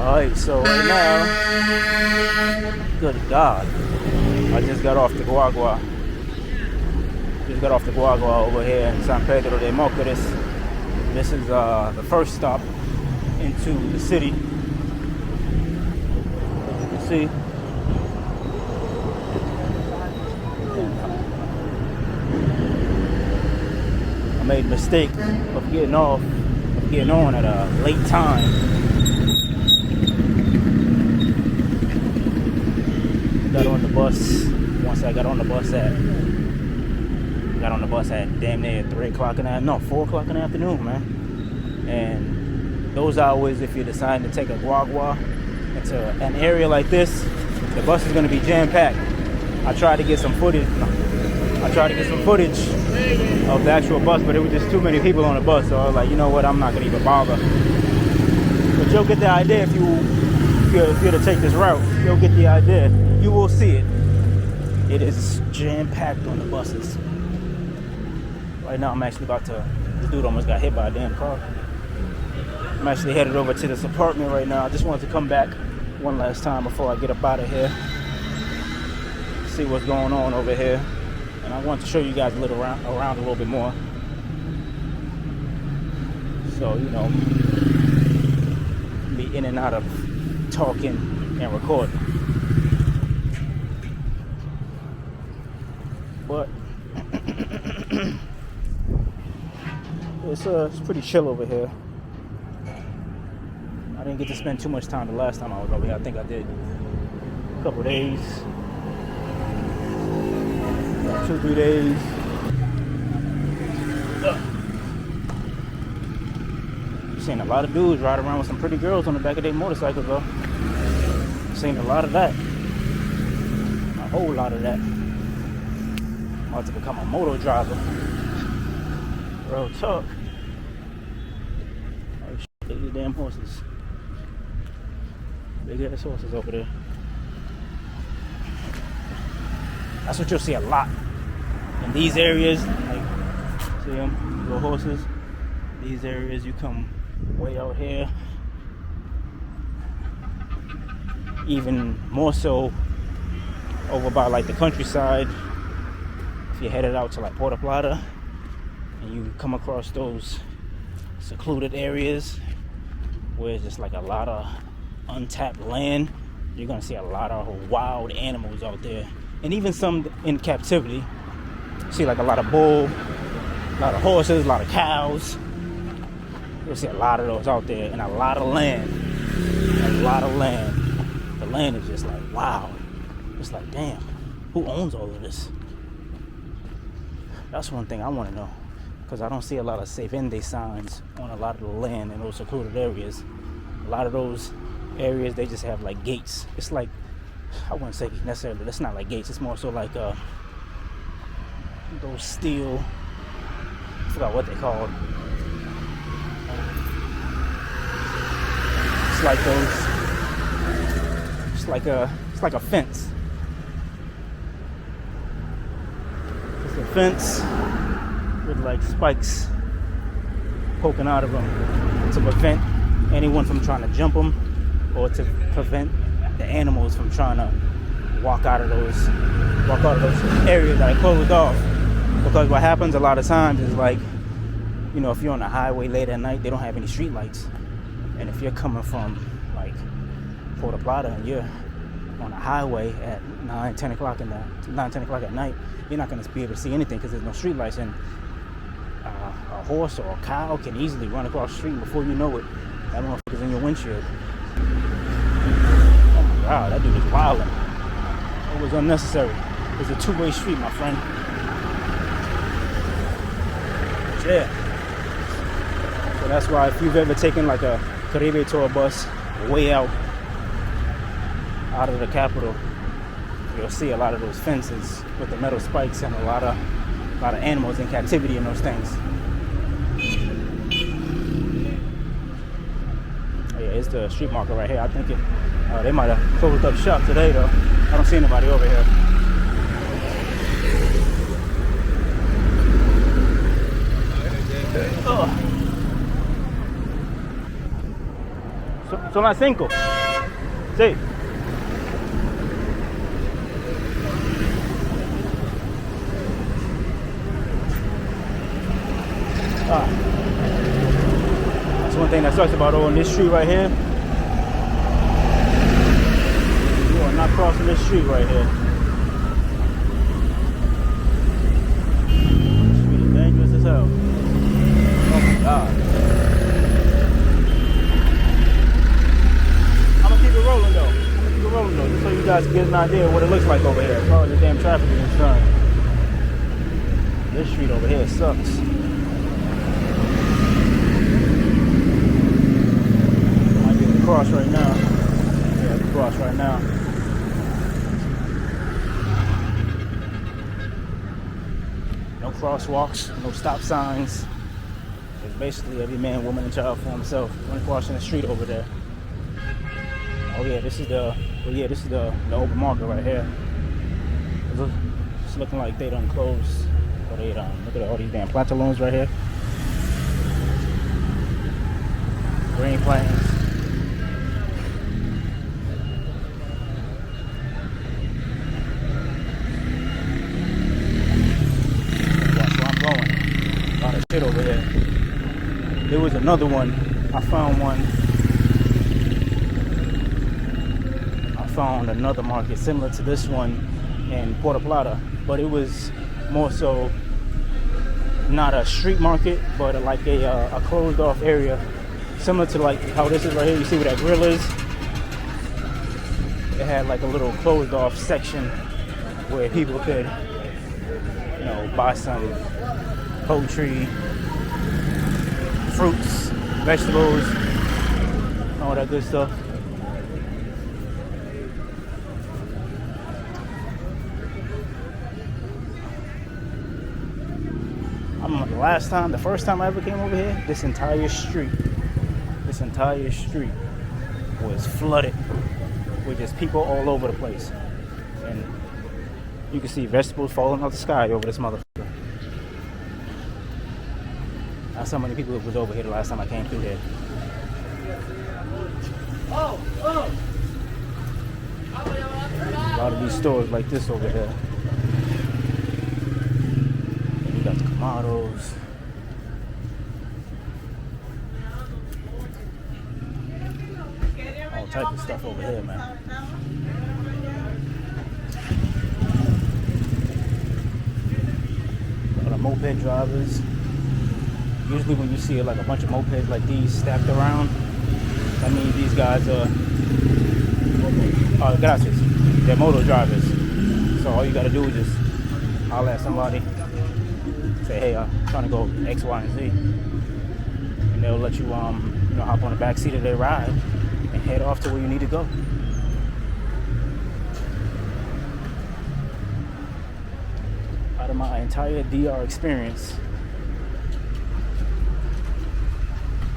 Alright, so right now, good God, I just got off the Guagua. Just got off the Guagua over here in San Pedro de Macorís. This is the first stop into the city. You see? I made a mistake of getting on at a late time. Got on the bus. Once I got on the bus at damn near 4 o'clock in the afternoon, man. And those hours, if you decide to take a Guagua into an area like this, the bus is going to be jam-packed. I tried to get some footage of the actual bus, but it was just too many people on the bus, so I was like, you know what, I'm not going to even bother. But you'll get the idea if you're to take this route. You'll get the idea. You will see it. It is jam-packed on the buses. Right now, I'm actually this dude almost got hit by a damn car. I'm actually headed over to this apartment right now. I just wanted to come back one last time before I get up out of here. See what's going on over here. And I want to show you guys a little around a little bit more. So, you know, be in and out of talking and recording. But it's pretty chill over here. I didn't get to spend too much time the last time I was over here. I think I did a couple days, 2-3 days. Seen a lot of dudes ride around with some pretty girls on the back of their motorcycles, though. Seen a lot of that. A whole lot of that. I'm about to become a moto driver. Real talk. Oh shit, look at these damn horses. Big ass horses over there. That's what you'll see a lot in these areas. Like, see them, little horses. These areas, you come way out here. Even more so over by like the countryside. If you're headed out to like Puerto Plata and you come across those secluded areas where it's just like a lot of untapped land, you're gonna see a lot of wild animals out there, and even some in captivity. See like a lot of bull, a lot of horses, a lot of cows. You'll see a lot of those out there, and a lot of land. The land is just like, wow. It's like, damn, who owns all of this? That's one thing I want to know, because I don't see a lot of safe Avendia signs on a lot of the land in those secluded areas. A lot of those areas, they just have like gates. It's like, I wouldn't say necessarily, that's not like gates. It's more so like those steel, I forgot what they called. It's like those, it's like a fence. It's a fence with like spikes poking out of them to prevent anyone from trying to jump them, or to prevent the animals from trying to walk out of those areas that are closed off. Because what happens a lot of times is, like, you know, if you're on the highway late at night, they don't have any street lights. And if you're coming from like Puerto Plata and you're on a highway at 9-10 o'clock at night, you're not going to be able to see anything because there's no street lights. And a horse or a cow can easily run across the street. Before you know it, that motherfucker's in your windshield. Oh my God, that dude is wilding. It was unnecessary. It's a two-way street, my friend. Yeah. So that's why if you've ever taken like a Caribe tour bus way out of the capital, you'll see a lot of those fences with the metal spikes and a lot of animals in captivity in those things. Oh yeah, it's the street market right here. I think they might have closed up shop today though. I don't see anybody over here. Son las 5. State. That's one thing that sucks about on this street right here. You are not crossing this street right here. This street is dangerous as hell. Oh my God. I'm gonna keep it rolling though. Just so you guys get an idea of what it looks like over here as far as the damn traffic is concerned. This street over here sucks. Might be able to cross right now. Yeah, I can cross right now. No crosswalks, no stop signs. It's basically every man, woman, and child for himself when crossing the street over there. Oh yeah, this is the open market right here. It's looking like they done closed. Or they look at all these damn pantaloons right here. Green plains. Watch where I'm going. A lot of shit over here. There was another one. I found another market similar to this one in Puerto Plata, but it was more so not a street market, but like a closed off area, similar to like how this is right here. You see where that grill is? It had like a little closed off section where people could, you know, buy some poultry, fruits, vegetables, all that good stuff. The first time I ever came over here, this entire street was flooded with just people all over the place. And you can see vegetables falling out the sky over this motherfucker. That's how many people was over here the last time I came through here. A lot of these stores like this over here. You got the tomatoes. All type of stuff over here, man. A lot of moped drivers. Usually when you see like a bunch of mopeds like these stacked around, that means these guys are gracias. They're moto drivers. So all you gotta do is just holler at somebody, say, hey, I'm trying to go X, Y, and Z, and they'll let you hop on the back seat of their ride and head off to where you need to go. Out of my entire DR experience,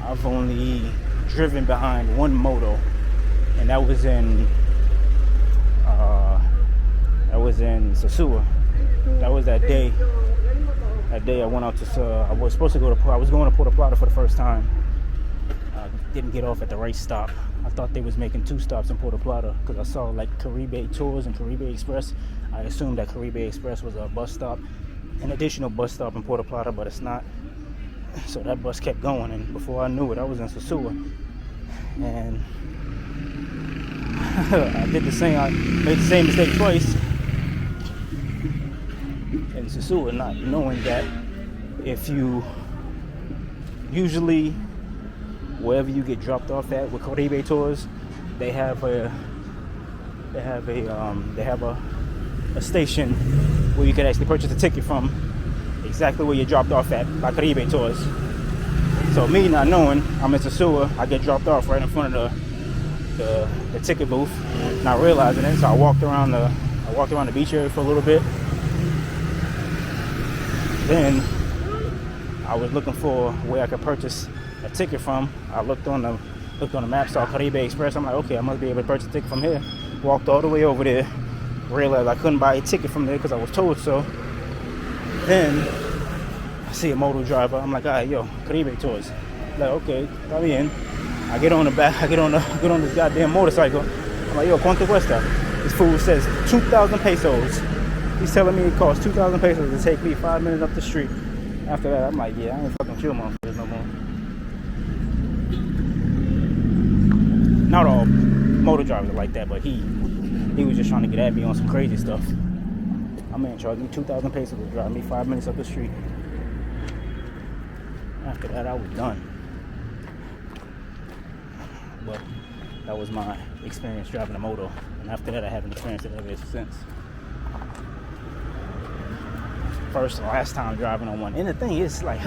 I've only driven behind one moto, and that was in Sosua. That was that day. That day I went out to. I was supposed to go to. I was going to Puerto Plata for the first time. I didn't get off at the right stop. I thought they was making 2 stops in Puerto Plata because I saw like Caribe Tours and Caribe Express. I assumed that Caribe Express was a bus stop, an additional bus stop in Puerto Plata, but it's not. So that bus kept going, and before I knew it, I was in Sosua. And I made the same mistake twice in Sosua, not knowing that if you usually wherever you get dropped off at with Caribe Tours, they have a station where you can actually purchase a ticket from exactly where you dropped off at by Caribe Tours. So me not knowing, I'm in Sosua, I get dropped off right in front of the ticket booth, not realizing it. So I walked around the beach area for a little bit. Then I was looking for where I could purchase a ticket from. I looked on the map, saw Caribe Express. I'm like, okay, I must be able to purchase a ticket from here. Walked all the way over there, realized I couldn't buy a ticket from there because I was told so. Then I see a moto driver. I'm like, all right, yo, Caribe Tours. Like, okay, está bien. I get on this goddamn motorcycle. I'm like, yo, ¿cuánto cuesta? This fool says 2,000 pesos. He's telling me it costs 2,000 pesos to take me 5 minutes up the street. After that, I'm like, yeah, I ain't fucking chill motherfuckers no more. Not all motor drivers are like that, but he was just trying to get at me on some crazy stuff. My man charged me 2,000 pesos to drive me 5 minutes up the street. After that, I was done. But that was my experience driving a moto. And after that, I haven't experienced it ever since. First and last time driving on one. And the thing is, like,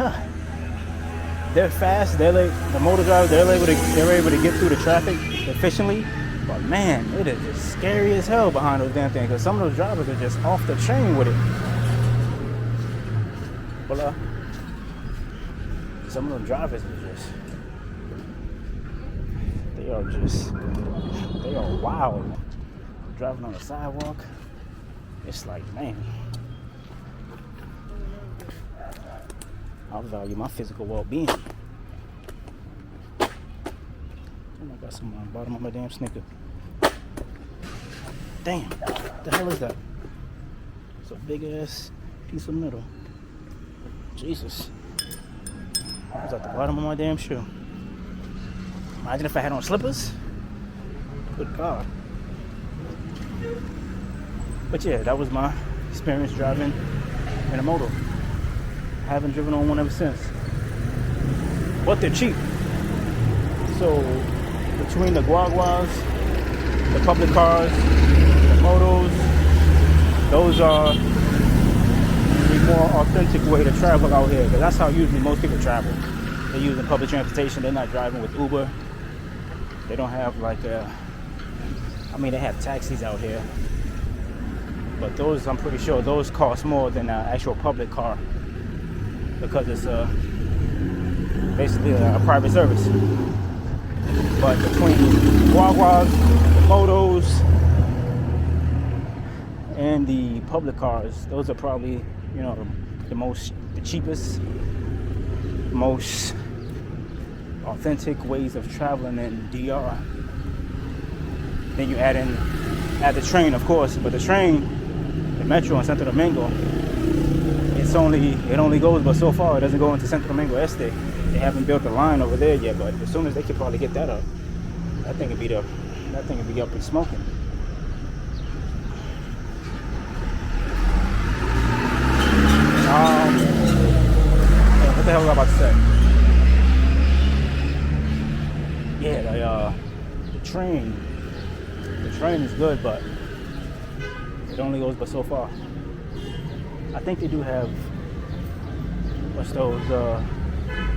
they're fast. They're like, the motor drivers, they're able to get through the traffic efficiently. But man, it is just scary as hell behind those damn things. Because some of those drivers are just off the chain with it. But some of those drivers are just, they are wild. Driving on the sidewalk, it's like, man, I value my physical well-being. And I got some on the bottom of my damn sneaker. Damn, what the hell is that? It's a big ass piece of metal. Jesus. It was at the bottom of my damn shoe. Imagine if I had on slippers. Good God. But yeah, that was my experience driving in a moto. I haven't driven on one ever since. But they're cheap. So between the Guaguas, the public cars, the motos, those are the more authentic way to travel out here. Because that's how usually most people travel. They're using public transportation. They're not driving with Uber. They don't have like they have taxis out here. But those, I'm pretty sure, those cost more than an actual public car. Because it's basically a private service. But between Guaguas, the motos, and the public cars, those are probably, the cheapest, most authentic ways of traveling in DR. Then you add the train, of course, but the train, the metro in Santo Domingo, it only goes but so far. It doesn't go into Santo Domingo Este. They haven't built a line over there yet, but as soon as they could probably get that up, that thing would be up and smoking. What the hell was I about to say? Yeah, the train is good, but it only goes but so far. I think they do have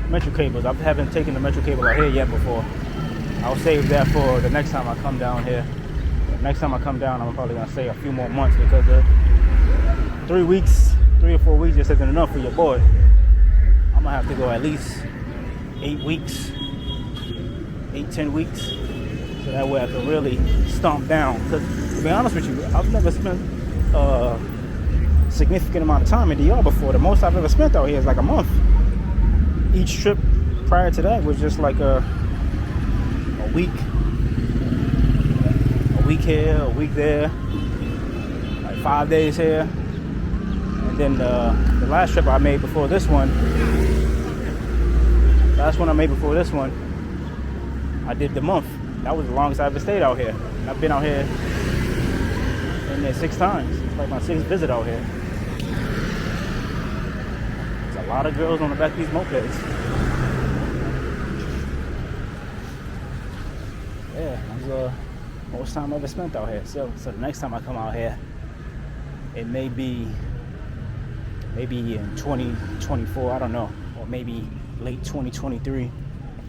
metro cables. I haven't taken the metro cable out here yet before. I'll save that for the next time I come down here. Next time I come down, I'm probably gonna stay a few more months because 3 or 4 weeks just isn't enough for your boy. I'm gonna have to go at least 8 weeks, 10 weeks, so that way I can really stomp down. Because to be honest with you, I've never spent significant amount of time in DR before. The most I've ever spent out here is like a month. Each trip prior to that was just like a week here, a week there, like 5 days here. And then the last trip I made before this one, I did the month. That was the longest I ever stayed out here. I've been out here in there 6 times. It's like my 6th visit out here. There's a lot of girls on the back of these mopeds. Yeah, that was the most time I ever spent out here. So the next time I come out here, it may be in 2024, I don't know, or maybe late 2023.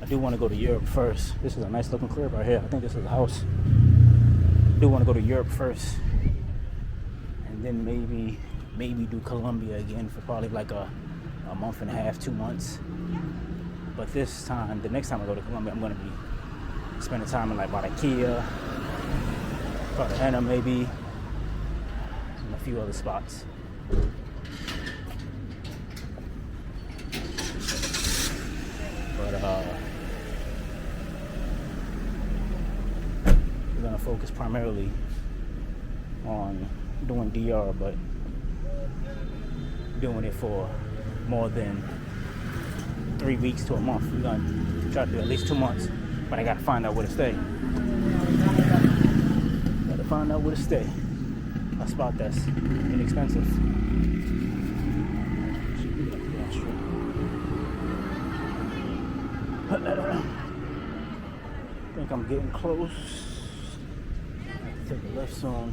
I do want to go to Europe first. This is a nice looking crib right here. I think this is a house. I do want to go to Europe first, and then maybe do Colombia again for probably like a month and a half, 2 months. But this time, the next time I go to Colombia, I'm going to be spending time in like Barranquilla, Cartagena maybe, and a few other spots. But we're gonna focus primarily on doing DR, but doing it for more than 3 weeks to a month. We're gonna try to do at least 2 months, but I gotta find out where to stay. Gotta find out where to stay. A spot that's inexpensive. I think I'm getting close. I have to take a left soon.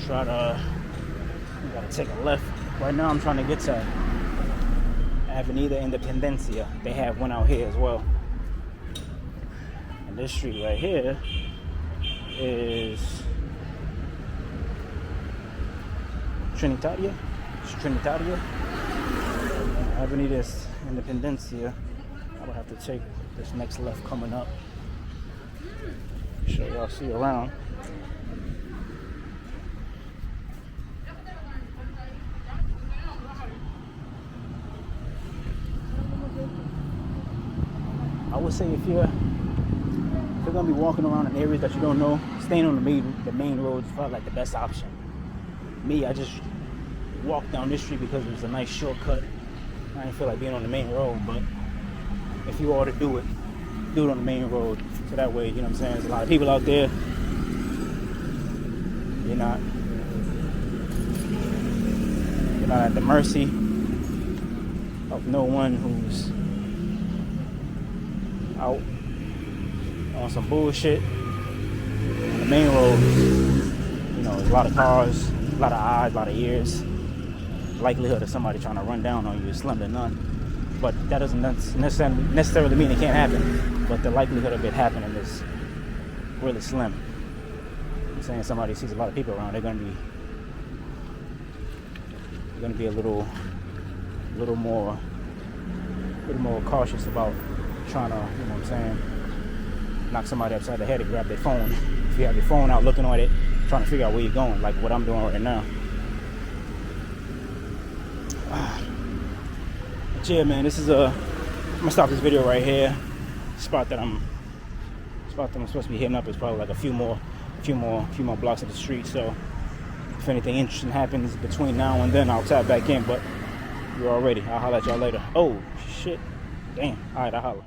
Gotta take a left. Right now I'm trying to get to Avenida Independencia. They have one out here as well. And this street right here is Trinitaria. It's Trinitaria. Avenida Independencia. I will have to take this next left coming up. Show y'all see around. I would say if you're gonna be walking around in areas that you don't know, staying on the main road is probably like the best option. Me, I just walked down this street because it was a nice shortcut. I didn't feel like being on the main road, but if you ought to do it on the main road, so that way, you know what I'm saying, there's a lot of people out there. You're not at the mercy of no one who's out on some bullshit. On the main road, you know, there's a lot of cars, a lot of eyes, a lot of ears. Likelihood of somebody trying to run down on you is slim to none. But that doesn't necessarily mean it can't happen. But the likelihood of it happening is really slim. I'm saying somebody sees a lot of people around, they're gonna be a little more cautious about trying to, you know what I'm saying, knock somebody upside the head and grab their phone. If you have your phone out looking at it, trying to figure out where you're going, like what I'm doing right now. But yeah, man, this is I'm gonna stop this video right here. Spot that I'm supposed to be hitting up is probably like a few more blocks of the street. So if anything interesting happens between now and then, I'll tap back in. But you're all ready. I'll holler at y'all later. Oh shit. Damn. All right, I'll holler.